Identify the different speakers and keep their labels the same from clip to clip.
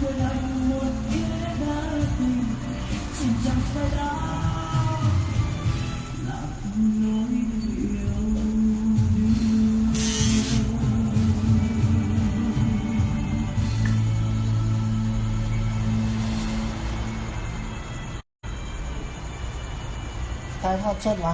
Speaker 1: quên anh một nghĩa đã tình chỉ chẳng phải đã là nỗi yêu.
Speaker 2: Khai thác chết mà.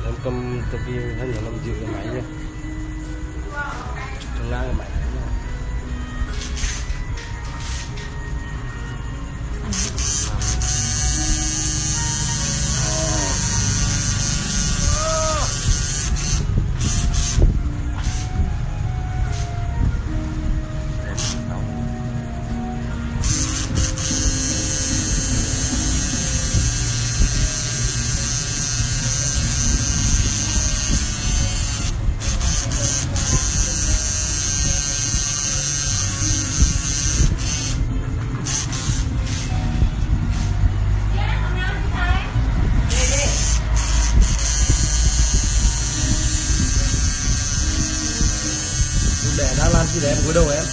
Speaker 3: Em cầm tivi hay là làm dịu cái máy nhé, trong ngang cái máy này nhé. Để đã lan chi để em cúi đầu em.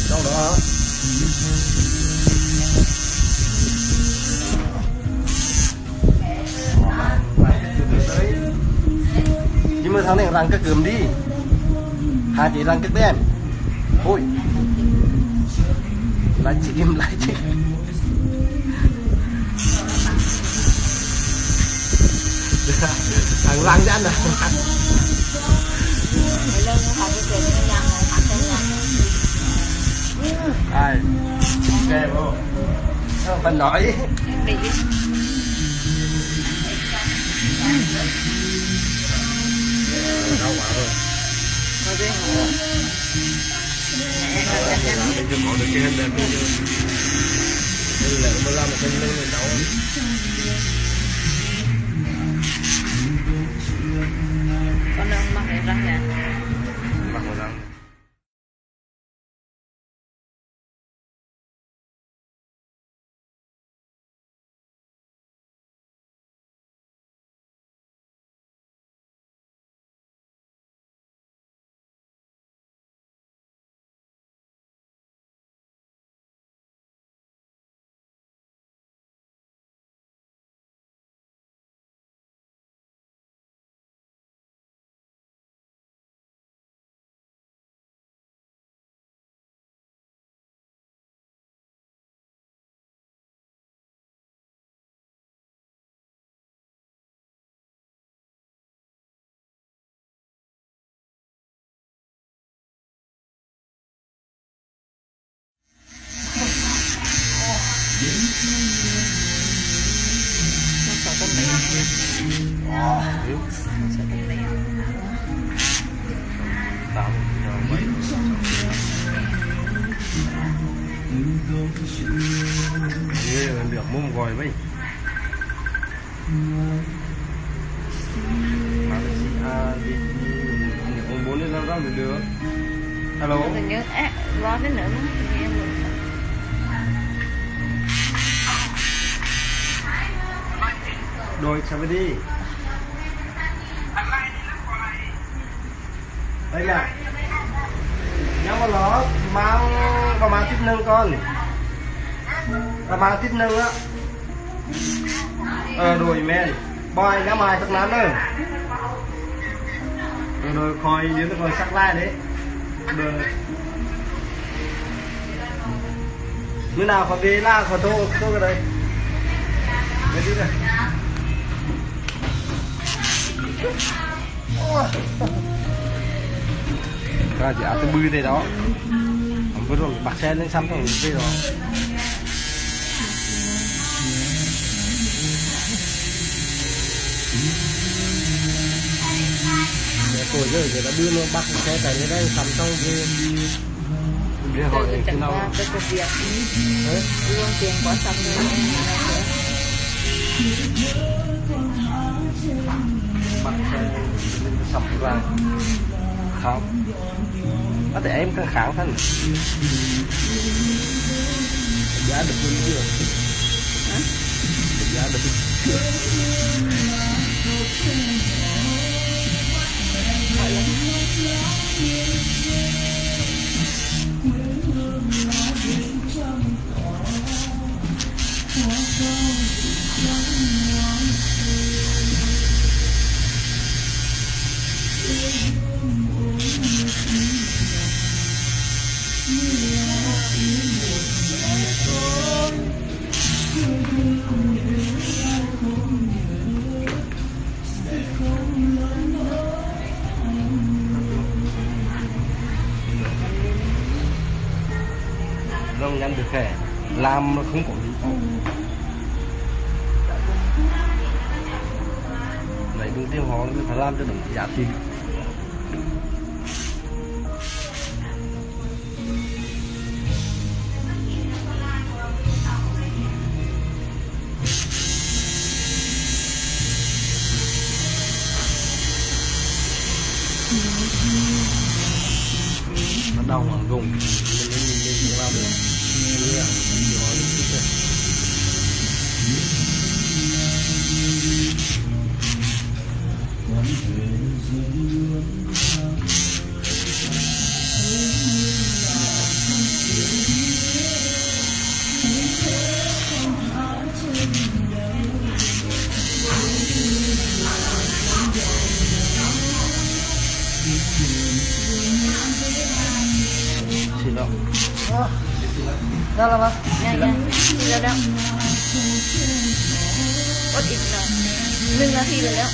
Speaker 3: Trong đó hả? Nhưng mà thằng này răng cái cườm đi. Hai chị răng cái đen. Ôi. Lại chị kim lại chị. Thằng răng ra nè. Ai? Ok không? Mình nói. Đau quá rồi. Mình cho có được cái hình đẹp bây giờ. Đây là mà làm một cái lưng này đau.
Speaker 2: răng nè.
Speaker 3: Mặc vào răng.
Speaker 2: Nó sợ con mẹ.
Speaker 3: Hiểu.
Speaker 2: Nó sợ con mẹ.
Speaker 3: Tạo rồi mấy. Nghe là được mông gọi mấy. Ông bốn lên làm sao được. Hello.
Speaker 2: Nó nhớ lo đến nữa nghe luôn.
Speaker 3: Đôi sao đi. Đây nè. Nhớ vào đó mang vào mang tiếp nâng con. Và mang tiếp nâng á. Đuổi men. Boy đã mài thật lắm rồi. Rồi coi đến nó coi sắc lai đấy. Được. Bữa nào có đi la có tô cái đây. Đây đi này. Ra chỉ áo tôi bươi đây đó. Vừa rồi bạc xe lên xăm thằng đây rồi. Tuổi giờ người ta đưa nó bắt xe tại đây đây xăm trong kia. Để hỏi
Speaker 2: Tôi
Speaker 3: khi
Speaker 2: chẳng
Speaker 3: nào
Speaker 2: qua tôi có việc. Luôn tiền quá xong rồi em nữa.
Speaker 3: bắt xe sập ra không có thể em căng kháng thân giá được hơn chưa giá được rong nhanh được kẻ làm nó không có lý đấy đúng tiếng họ nó phải làm cho đúng giá trị nó đau mà gùng mình làm được như là mình nói được chút xin lỗi ra là bác
Speaker 2: Nha nha. Đi ra đâu? Ốt ít nào. Lưng là thi rồi đó.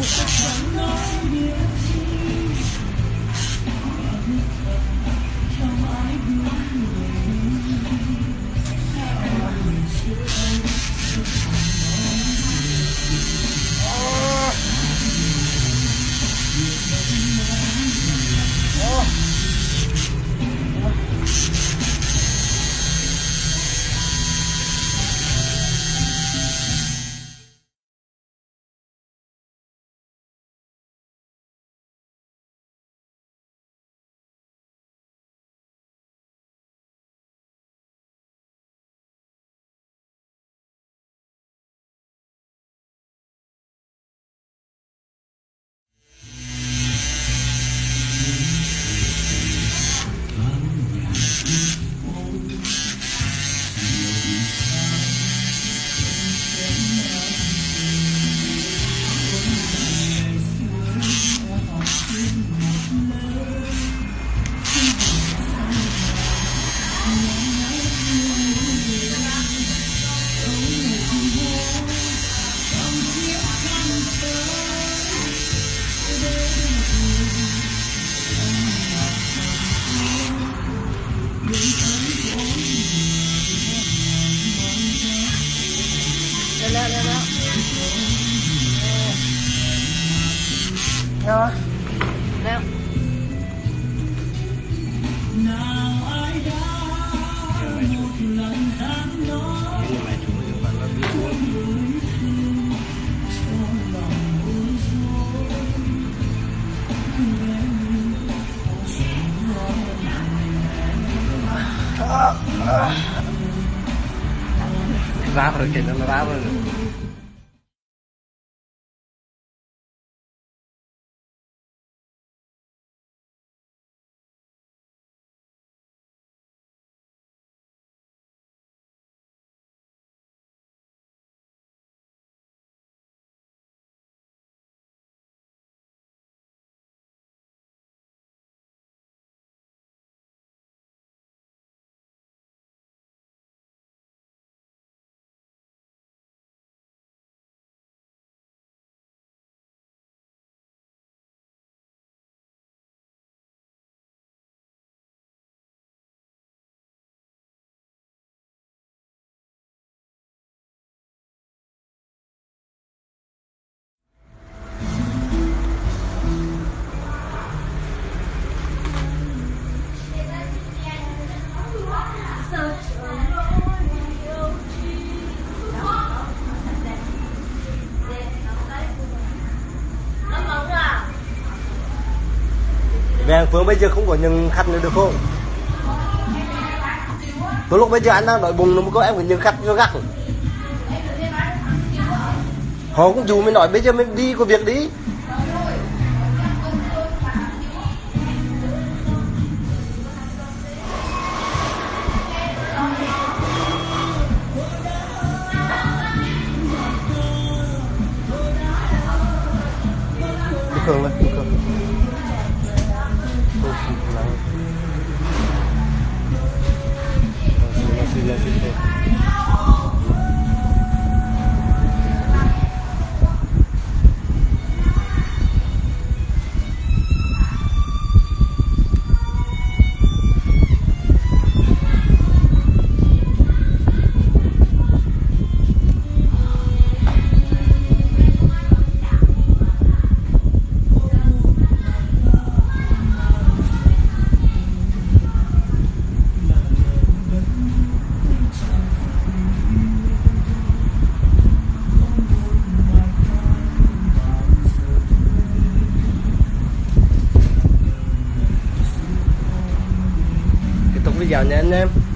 Speaker 1: chẳng nói điều chi không ai biết
Speaker 2: Lên lên đó.
Speaker 3: Rồi.
Speaker 2: Nào.
Speaker 1: nào ai đã một lần dám nói
Speaker 3: Ráp rồi, kìa nó ráp rồi. Về Phương bây giờ không có nhận khách nữa được không? Từ lúc bây giờ anh đang đói bụng nó có em phải nhận khách cho gắt. Họ cũng dù mới nói bây giờ mình đi có việc đi. Đi Phương lên, đi Phương. Video nha anh em.